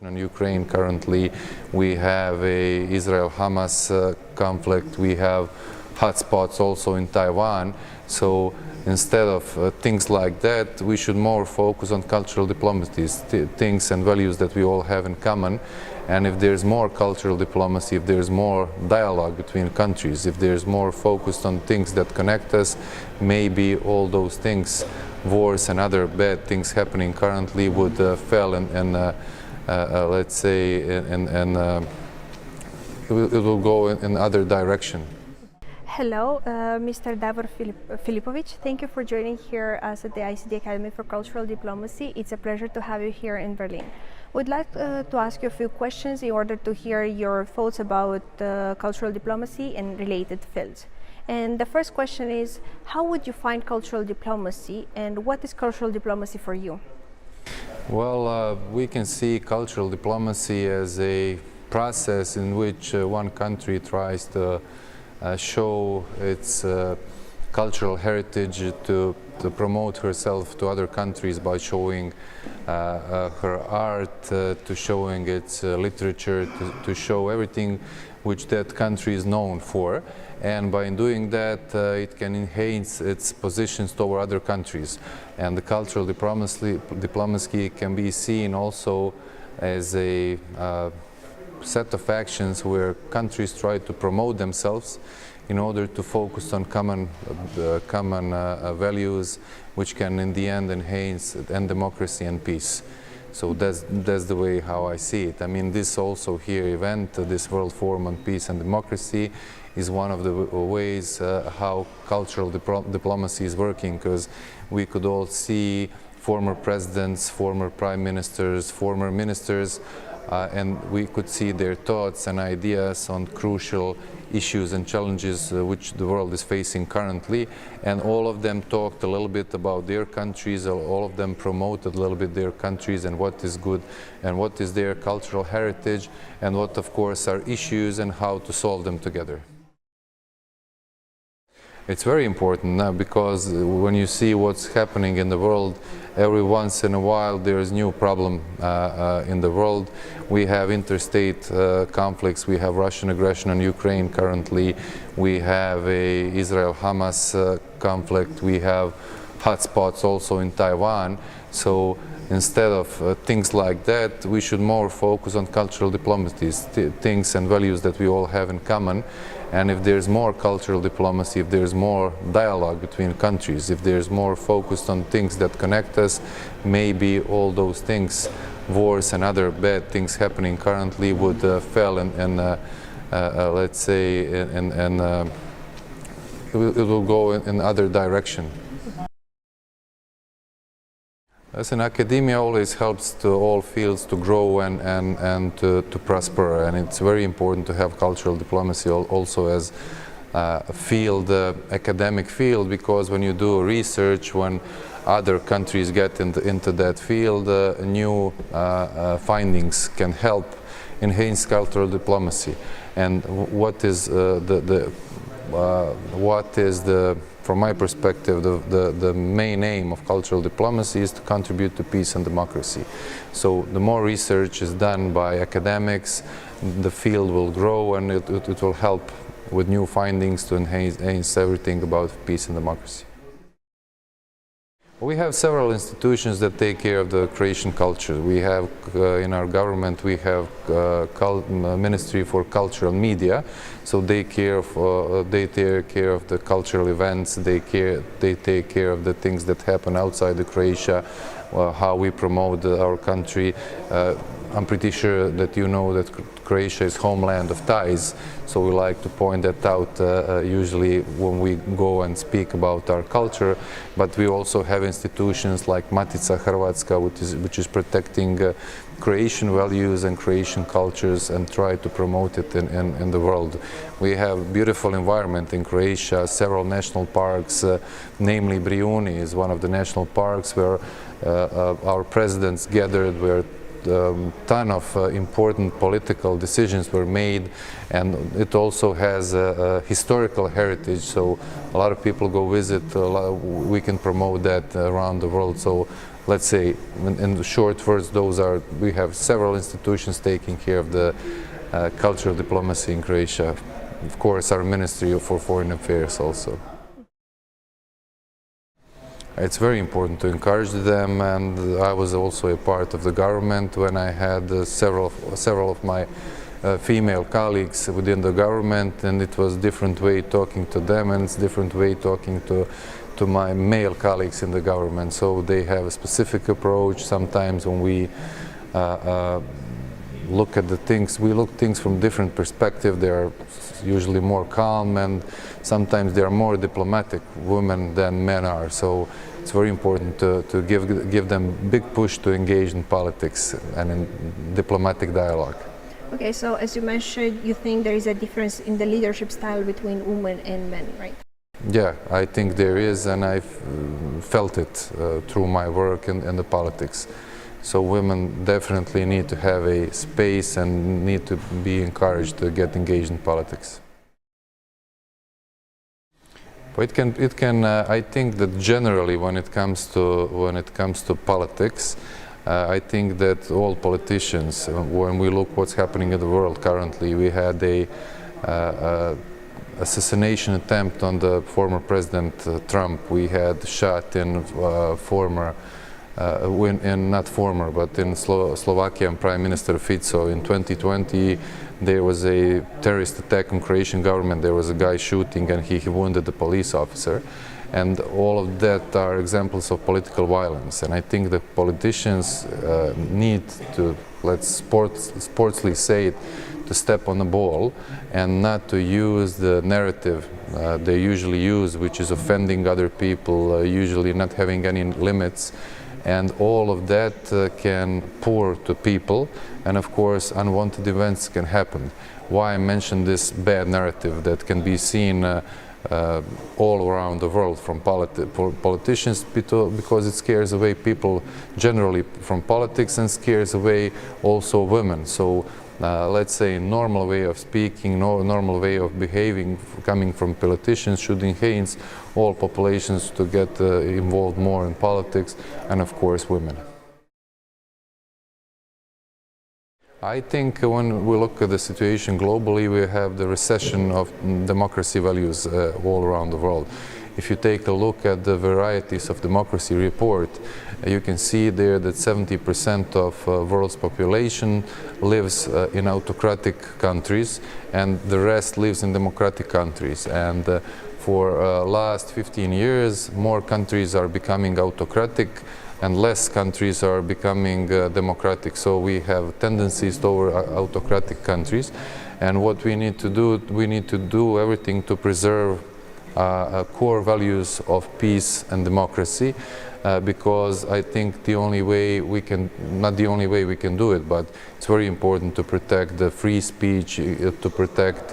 In Ukraine currently we have a Israel-Hamas conflict, we have hotspots also in Taiwan, so instead of things like that we should more focus on cultural diplomacy, things and values that we all have in common. And if there's more cultural diplomacy, if there's more dialogue between countries, if there's more focused on things that connect us, maybe all those things, wars and other bad things happening currently would fail and let's say, it will go in other direction. Hello, Mr. Davor Filipovic. Thank you for joining here us at the ICD Academy for Cultural Diplomacy. It's a pleasure to have you here in Berlin. We'd like to ask you a few questions in order to hear your thoughts about cultural diplomacy and related fields. And the first question is, how would you find cultural diplomacy, and what is cultural diplomacy for you? Well, we can see cultural diplomacy as a process in which one country tries to show its cultural heritage, to promote herself to other countries by showing her art, to showing its literature, to show everything which that country is known for. And by doing that, it can enhance its positions toward other countries. And the cultural diplomacy can be seen also as a set of actions where countries try to promote themselves in order to focus on common values, which can in the end enhance democracy and peace. So that's the way how I see it. I mean, this also here event, this World Forum on Peace and Democracy, is one of the ways how cultural diplomacy is working, because we could all see former presidents, former prime ministers, former ministers, and we could see their thoughts and ideas on crucial issues and challenges which the world is facing currently, and all of them talked a little bit about their countries, all of them promoted a little bit their countries and what is good and what is their cultural heritage and what of course are issues and how to solve them together. It's very important now, because when you see what's happening in the world, every once in a while there is a new problem in the world. We have interstate conflicts, we have Russian aggression on Ukraine currently, we have a Israel-Hamas conflict, we have hotspots also in Taiwan. So instead of things like that, we should more focus on cultural diplomacy, things and values that we all have in common. And if there's more cultural diplomacy, if there's more dialogue between countries, if there's more focused on things that connect us, maybe all those things, wars and other bad things happening currently would fail and let's say, it will go in other direction. As an academia always helps to all fields to grow and to prosper, and it's very important to have cultural diplomacy also as a field, academic field, because when you do research, when other countries get into that field, new findings can help enhance cultural diplomacy. And what is from my perspective, the main aim of cultural diplomacy is to contribute to peace and democracy. So the more research is done by academics, the field will grow and it will help with new findings to enhance everything about peace and democracy. We have several institutions that take care of the Croatian culture. We have in our government, we have Ministry for Cultural Media, so they take care of the cultural events, they take care of the things that happen outside of Croatia, how we promote our country. I'm pretty sure that you know that Croatia is homeland of Thais, so we like to point that out usually when we go and speak about our culture. But we also have institutions like Matica Hrvatska, which is protecting Croatian values and Croatian cultures and try to promote it in the world. We have beautiful environment in Croatia, several national parks, namely Brijuni is one of the national parks where our presidents gathered, where ton of important political decisions were made, and it also has a historical heritage, so a lot of people go visit, we can promote that around the world. So let's say, in the short words, we have several institutions taking care of the cultural diplomacy in Croatia. Of course, our Ministry for Foreign Affairs also. It's very important to encourage them, and I was also a part of the government when I had several of my female colleagues within the government, and it was different way talking to them, and it's different way talking to my male colleagues in the government. So they have a specific approach. Sometimes when we look at the things, we look things from different perspective. They are usually more calm, and sometimes they are more diplomatic women than men are. So it's very important to give them big push to engage in politics and in diplomatic dialogue. Okay, so as you mentioned, you think there is a difference in the leadership style between women and men, right? Yeah, I think there is, and I've felt it through my work in the politics. So women definitely need to have a space and need to be encouraged to get engaged in politics. But it can. I think that generally, when it comes to politics, I think that all politicians, when we look what's happening in the world currently, we had a assassination attempt on the former President Trump. We had shot in in Slovakian Prime Minister Fico. In 2020, there was a terrorist attack on Croatian government. There was a guy shooting, and he wounded the police officer. And all of that are examples of political violence. And I think the politicians need to, let's sportsly say it, to step on the ball and not to use the narrative they usually use, which is offending other people, usually not having any limits. And all of that can pour to people, and of course unwanted events can happen. Why I mentioned this bad narrative that can be seen all around the world from politicians, because it scares away people generally from politics and scares away also women. So let's say normal way of speaking, normal way of behaving coming from politicians should enhance all populations to get involved more in politics, and of course women. I think when we look at the situation globally, we have the recession of democracy values all around the world. If you take a look at the Varieties of Democracy report, you can see there that 70% of world's population lives in autocratic countries, and the rest lives in democratic countries. And for last 15 years, more countries are becoming autocratic and less countries are becoming democratic. So we have tendencies toward autocratic countries. And what we need to do everything to preserve core values of peace and democracy, because I think the only way we can, not the only way we can do it, but it's very important to protect the free speech, to protect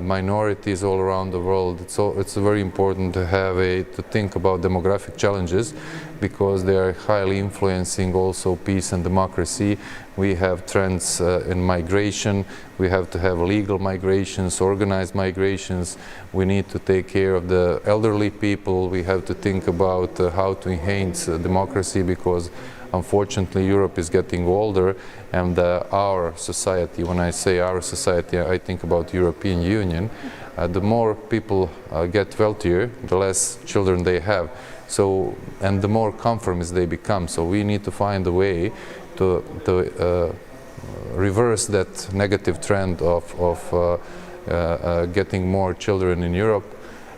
minorities all around the world. It's very important to think about demographic challenges, because they are highly influencing also peace and democracy. We have trends in migration. We have to have legal migrations, organized migrations. We need to take care of the elderly people. We have to think about how to enhance democracy, because unfortunately Europe is getting older, and our society, when I say our society, I think about European Union, the more people get wealthier, the less children they have. So, and the more conformist they become. So we need to find a way to reverse that negative trend of getting more children in Europe.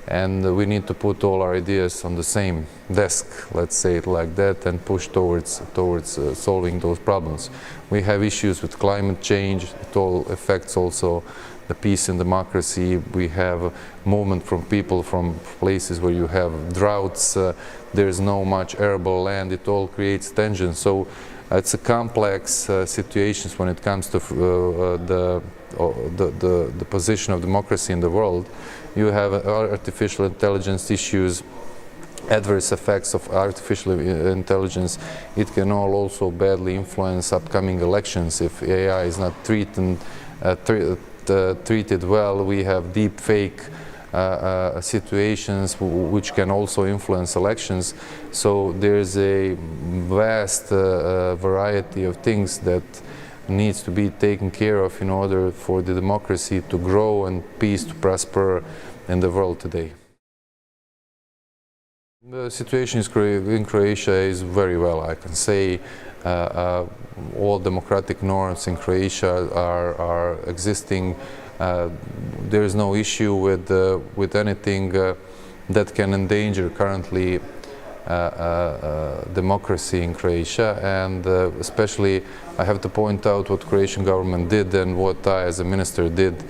And we need to put all our ideas on the same desk, let's say it like that, and push towards solving those problems. We have issues with climate change. It all affects also the peace and democracy. We have movement from people from places where you have droughts. There's no much arable land. It all creates tension. So it's a complex situations when it comes to the position of democracy in the world. You have artificial intelligence issues, adverse effects of artificial intelligence. It can all also badly influence upcoming elections if AI is not treated well. We have deep fake situations which can also influence elections. So there's a vast variety of things that needs to be taken care of in order for the democracy to grow and peace to prosper in the world today. The situation in Croatia is very well, I can say. All democratic norms in Croatia are existing. There is no issue with anything that can endanger currently democracy in Croatia, and especially I have to point out what Croatian government did and what I as a minister did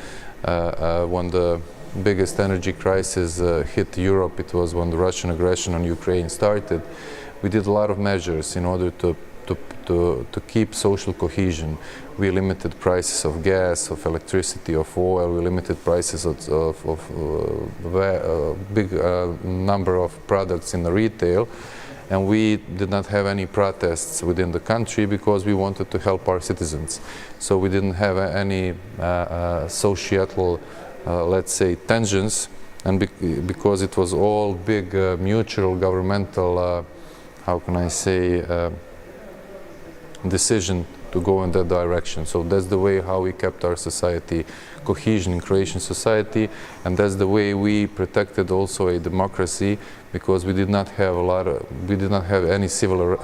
when the biggest energy crisis hit Europe. It was when the Russian aggression on Ukraine started. We did a lot of measures in order to keep social cohesion. We limited prices of gas, of electricity, of oil. We limited prices of big number of products in the retail. And we did not have any protests within the country because we wanted to help our citizens. So we didn't have any societal, let's say, tensions, and because it was all big mutual governmental, how can I say, decision to go in that direction. So that's the way how we kept our society cohesion in Croatian society, and that's the way we protected also a democracy, because we did not have any civil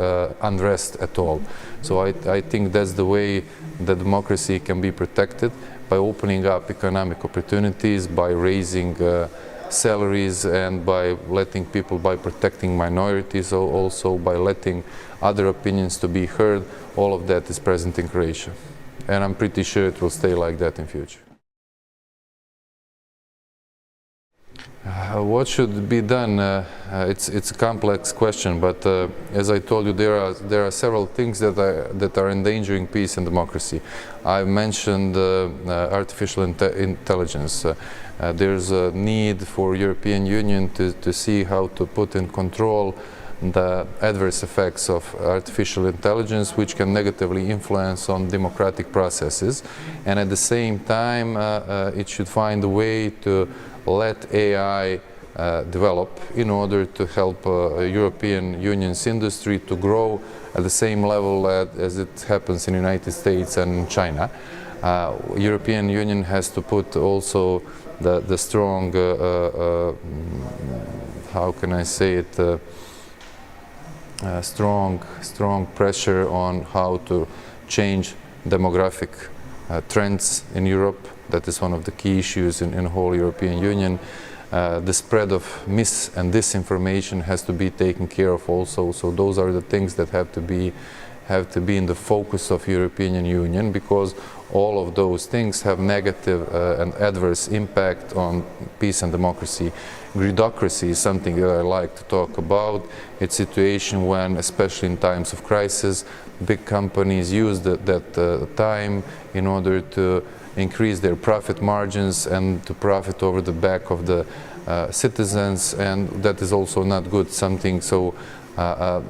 unrest at all. So I think that's the way the democracy can be protected, by opening up economic opportunities, by raising salaries, and by letting people, by protecting minorities, also by letting other opinions to be heard. All of that is present in Croatia, and I'm pretty sure it will stay like that in future. What should be done? It's a complex question, but as I told you, there are several things that are endangering peace and democracy. I mentioned artificial intelligence. There's a need for European Union to see how to put in control the adverse effects of artificial intelligence, which can negatively influence on democratic processes, and at the same time it should find a way to let AI develop in order to help European Union's industry to grow at the same level as it happens in the United States and China. European Union has to put also the strong, how can I say it, strong pressure on how to change demographic trends in Europe. That is one of the key issues in the whole European Union. The spread of mis and disinformation has to be taken care of also. So those are the things that have to be in the focus of European Union, because all of those things have negative and adverse impact on peace and democracy. Gridocracy is something that I like to talk about. It's a situation when, especially in times of crisis, big companies use that time in order to increase their profit margins and to profit over the back of the citizens, and that is also not good.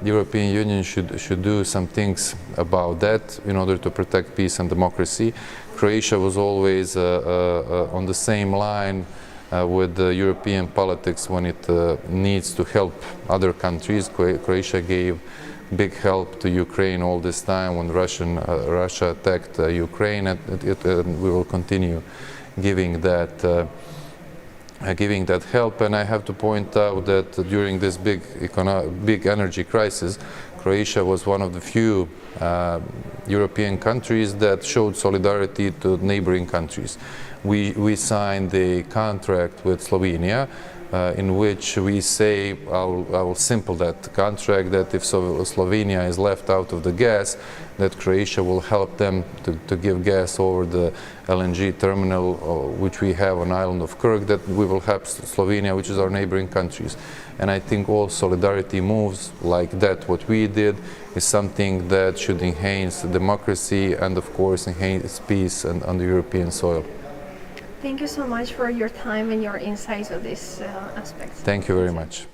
European Union should do some things about that in order to protect peace and democracy. Croatia was always on the same line with the European politics when it needs to help other countries. Croatia gave big help to Ukraine all this time when Russia attacked Ukraine, and we will continue giving that help. And I have to point out that during this big energy crisis, Croatia was one of the few European countries that showed solidarity to neighboring countries. We signed a contract with Slovenia in which we say, I will simple that contract, that if Slovenia is left out of the gas, that Croatia will help them to give gas over the LNG terminal which we have on island of Krk, that we will help Slovenia, which is our neighboring countries. And I think all solidarity moves like that, what we did, is something that should enhance democracy and of course enhance peace on the European soil. Thank you so much for your time and your insights on this aspect. Thank you very much.